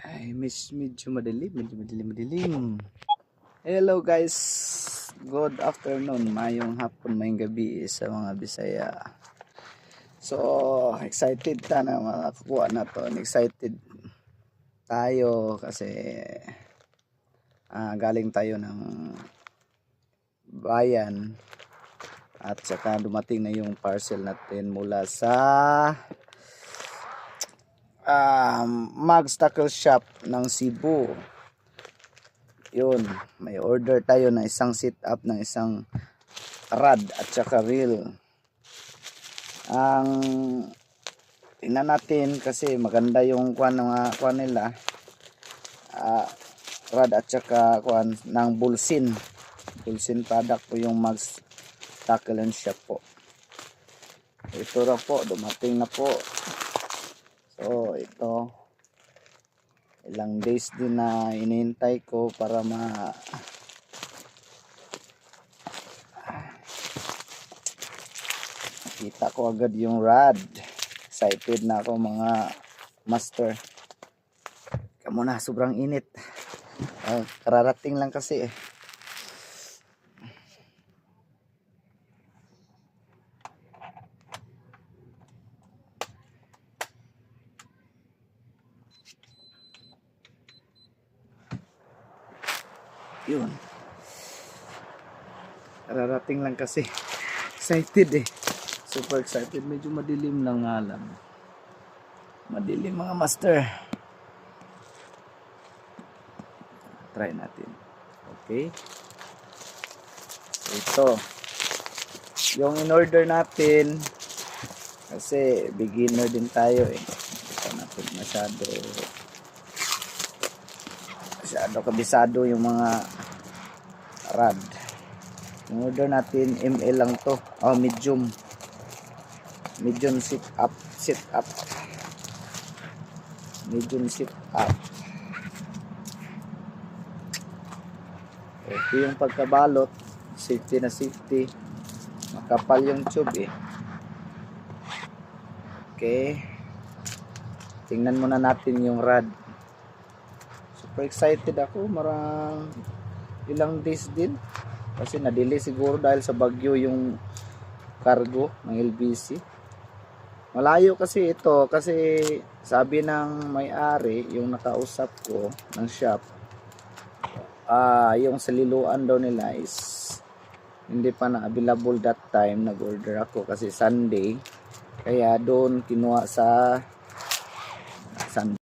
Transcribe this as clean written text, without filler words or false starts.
Ay, medyo madilim. Hello guys, good afternoon, mayong hapon, mayong gabi sa mga Bisaya. So, excited na makakuha na to. Excited tayo kasi galing tayo ng bayan at saka dumating na yung parcel natin mula sa Mags Tackle Shop ng Cebu. Yun, may order tayo na isang sit up ng isang rod at saka reel. Ang tingnan natin kasi maganda yung kuan nila, rod at saka kuan ng Bulsin product po yung Mags Tackle Shop po. Ito ra po, dumating na po. So ito, ilang days din na inihintay ko para makita ko agad yung rod. Excited na ako mga master. Kamu na, sobrang init. Kararating lang kasi eh. Yun, kararating lang kasi. Excited eh, super excited. Medyo madilim lang nga lang, madilim mga master. Try natin. Okay, ito yung in order natin kasi beginner din tayo eh. Ito natin masyado kabisado yung mga rod. Yung order natin ML lang to, medium sit up, medium sit up. Okay, yung pagkabalot safety na safety, makapal yung tube eh. Okay, tingnan muna natin yung rod. Super excited ako, ilang days din kasi na-delay siguro dahil sa bagyo yung cargo ng LBC. Malayo kasi ito, kasi sabi ng may-ari, yung nakausap ko ng shop, yung saliluan daw nila is hindi pa na available that time. Nag-order ako kasi Sunday, kaya doon kinuha sa Sunday.